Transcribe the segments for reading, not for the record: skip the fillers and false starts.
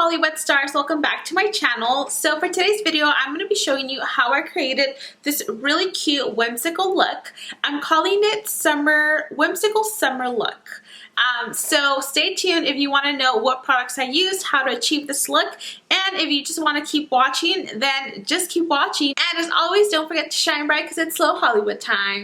Hollywood stars, welcome back to my channel. So for today's video, I'm going to be showing you how I created this really cute whimsical look. I'm calling it whimsical summer look. So stay tuned if you want to know what products I used, how to achieve this look, and if you just want to keep watching, then just keep watching. And as always, don't forget to shine bright because it's slow Hollywood time.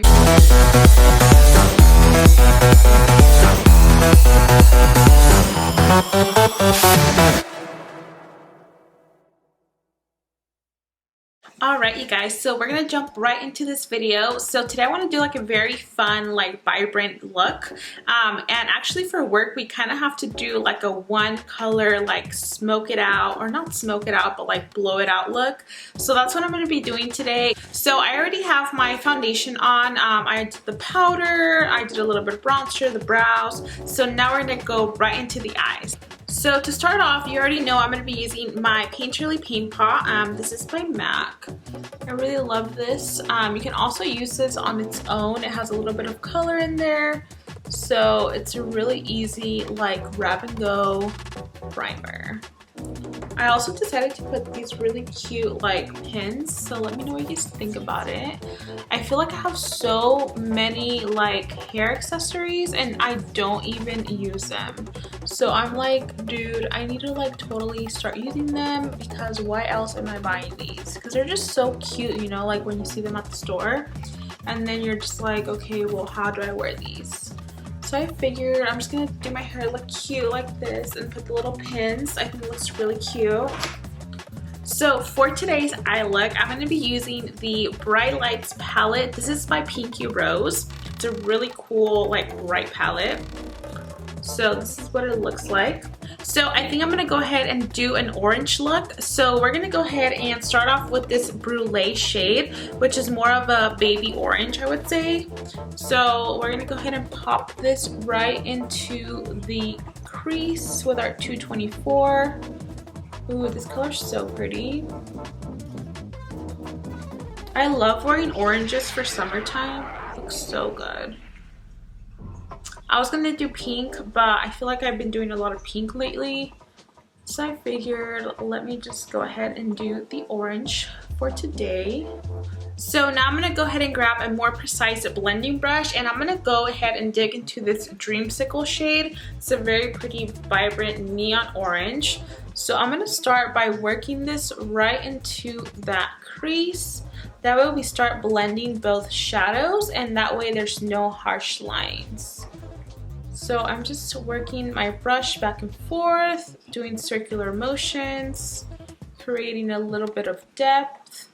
Alright you guys, so we're gonna jump right into this video. So today I want to do like a very fun, like vibrant look, and actually for work we kind of have to do like a one color, like smoke it out, or not smoke it out, but like blow it out look. So that's what I'm going to be doing today. So I already have my foundation on. I did the powder, I did a little bit of bronzer, the brows. So now we're going to go right into the eyes. So to start off, you already know I'm going to be using my Painterly Paint Pot. This is by MAC. I really love this. You can also use this on its own. It has a little bit of color in there. So it's a really easy like grab and go primer. I also decided to put these really cute like pins, so let me know what you guys think about it. I feel like I have so many like hair accessories and I don't even use them. So I'm like, dude, I need to like totally start using them, because why else am I buying these? Because they're just so cute, you know, like when you see them at the store and then you're just like, okay, well, how do I wear these? So I figured I'm just gonna do my hair look cute like this and put the little pins. I think it looks really cute. So for today's eye look, I'm gonna be using the Bright Lights palette. This is by Pinky Rose. It's a really cool like bright palette. So this is what it looks like. So I think I'm gonna go ahead and do an orange look. So we're gonna go ahead and start off with this Brulee shade, which is more of a baby orange, I would say. So we're gonna go ahead and pop this right into the crease with our 224. Ooh, this color's so pretty. I love wearing oranges for summertime. It looks so good. I was gonna do pink, but I feel like I've been doing a lot of pink lately. So I figured, let me just go ahead and do the orange for today. So now I'm gonna go ahead and grab a more precise blending brush, and I'm gonna go ahead and dig into this Dreamsicle shade. It's a very pretty, vibrant neon orange. So I'm gonna start by working this right into that crease. That way we start blending both shadows, and that way there's no harsh lines. So I'm just working my brush back and forth, doing circular motions, creating a little bit of depth.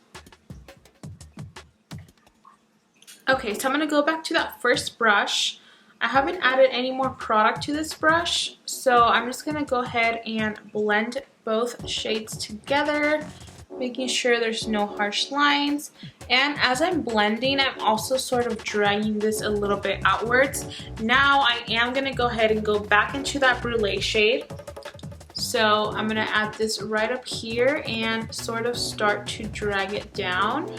Okay, so I'm gonna go back to that first brush. I haven't added any more product to this brush, so I'm just gonna go ahead and blend both shades together, making sure there's no harsh lines. And as I'm blending, I'm also sort of dragging this a little bit outwards. Now I am gonna go ahead and go back into that Brulee shade. So I'm gonna add this right up here and sort of start to drag it down,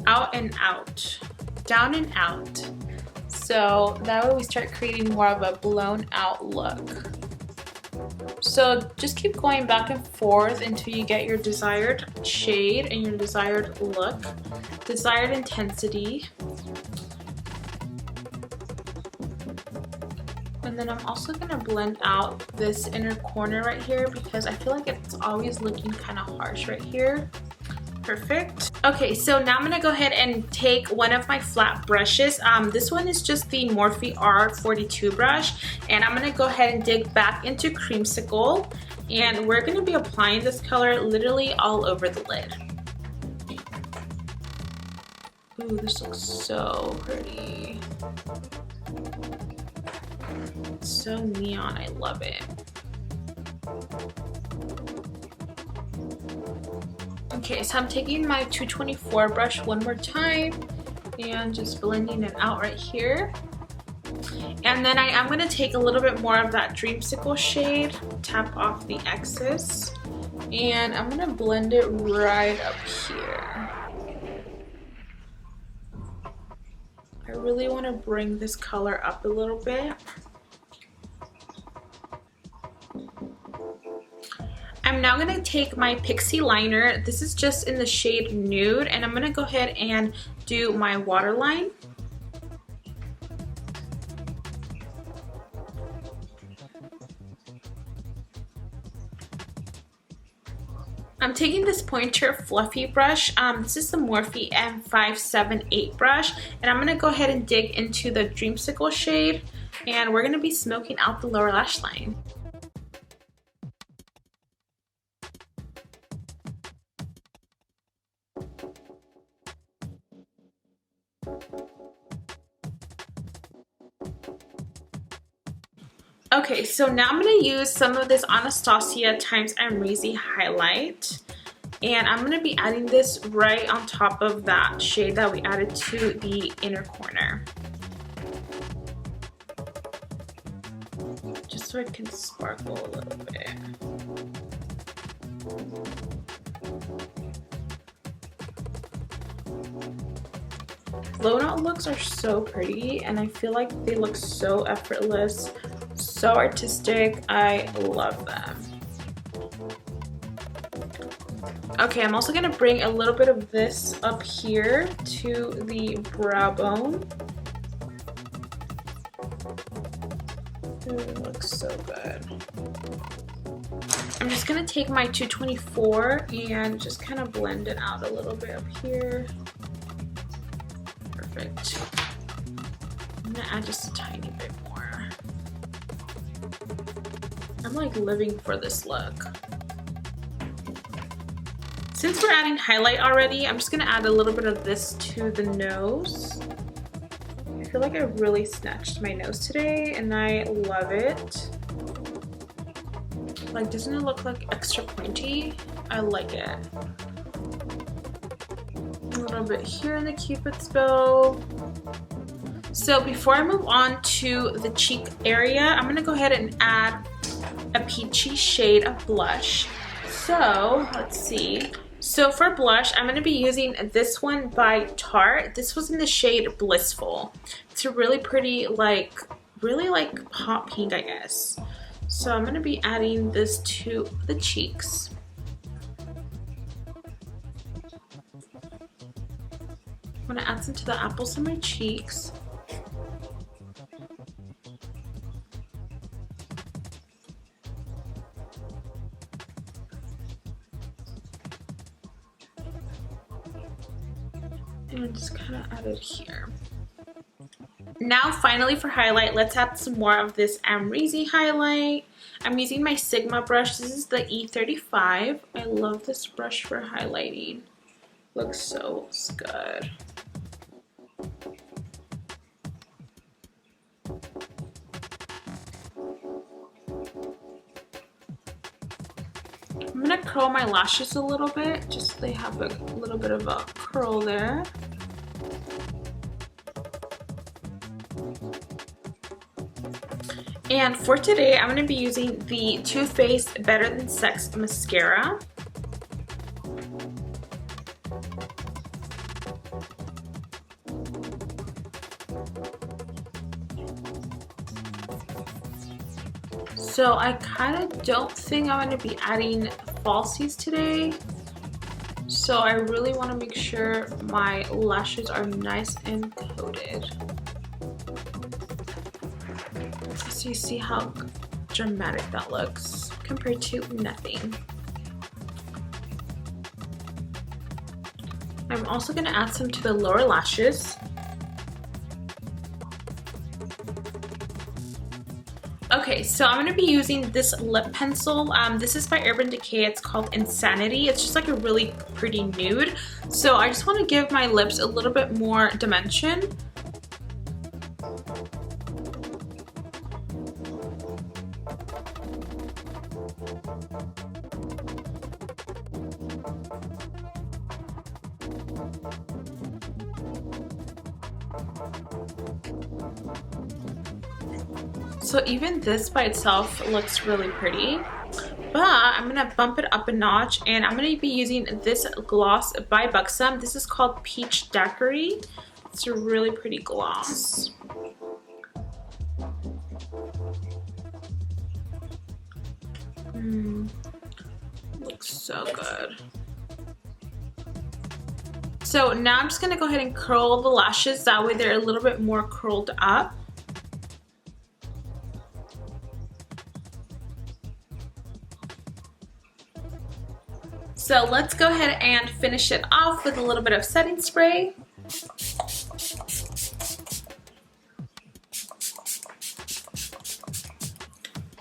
out and out, down and out. So that way we start creating more of a blown out look. So just keep going back and forth until you get your desired shade and your desired look, desired intensity. And then I'm also going to blend out this inner corner right here, because I feel like it's always looking kind of harsh right here. Perfect. Okay, so now I'm gonna go ahead and take one of my flat brushes. This one is just the Morphe R42 brush, and I'm gonna go ahead and dig back into Creamsicle, and we're gonna be applying this color literally all over the lid. Ooh, this looks so pretty. It's so neon, I love it. Okay, so I'm taking my 224 brush one more time and just blending it out right here. And then I am going to take a little bit more of that Dreamsicle shade, tap off the excess, and I'm going to blend it right up here. I really want to bring this color up a little bit. I'm now going to take my Pixie liner. This is just in the shade Nude, and I'm going to go ahead and do my waterline. I'm taking this pointer fluffy brush. This is the Morphe M578 brush, and I'm going to go ahead and dig into the Dreamsicle shade, and we're going to be smoking out the lower lash line. Okay, so now I'm going to use some of this Anastasia times Amrezy highlight, and I'm going to be adding this right on top of that shade that we added to the inner corner, just so it can sparkle a little bit. Blown out looks are so pretty, and I feel like they look so effortless, so artistic. I love them. Okay, I'm also gonna bring a little bit of this up here to the brow bone. It looks so good. I'm just gonna take my 224 and just kind of blend it out a little bit up here. Perfect. I'm gonna add just a tiny bit more. I'm like living for this look. Since we're adding highlight already, I'm just gonna add a little bit of this to the nose. I feel like I really snatched my nose today, and I love it. Like, doesn't it look like extra pointy? I like it. A little bit here in the Cupid's bow. So before I move on to the cheek area, I'm gonna go ahead and add a peachy shade of blush. So let's see. So for blush, I'm gonna be using this one by Tarte. This was in the shade Blissful. It's a really pretty, really hot pink, I guess. So I'm gonna be adding this to the cheeks. I'm gonna add some to the apples on my cheeks. And just kind of add it here. Now finally for highlight, let's add some more of this Amrezy highlight. I'm using my Sigma brush. This is the E35. I love this brush for highlighting. Looks so good. I'm gonna curl my lashes a little bit, just so they have a little bit of a curl there. And for today, I'm gonna be using the Too Faced Better Than Sex mascara. So I kind of don't think I'm going to be adding falsies today. So I really want to make sure my lashes are nice and coated. So you see how dramatic that looks compared to nothing. I'm also going to add some to the lower lashes. Okay, so I'm going to be using this lip pencil. This is by Urban Decay. It's called Insanity. It's just like a really pretty nude. So I just want to give my lips a little bit more dimension. So even this by itself looks really pretty, but I'm gonna bump it up a notch, and I'm gonna be using this gloss by Buxom. This is called Peach Daiquiri. It's a really pretty gloss. so good. So now I'm just gonna go ahead and curl the lashes. That way they're a little bit more curled up. So let's go ahead and finish it off with a little bit of setting spray.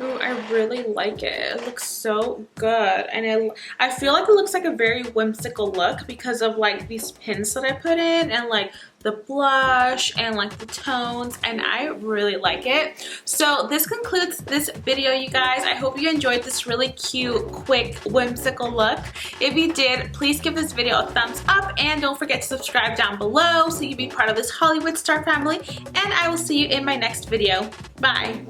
Ooh, I really like it. It looks so good. And I feel like it looks like a very whimsical look because of like these pins that I put in and like the blush and like the tones, and I really like it. So this concludes this video, you guys. I hope you enjoyed this really cute, quick, whimsical look. If you did, please give this video a thumbs up and don't forget to subscribe down below so you can be part of this Hollywood star family, and I will see you in my next video. Bye.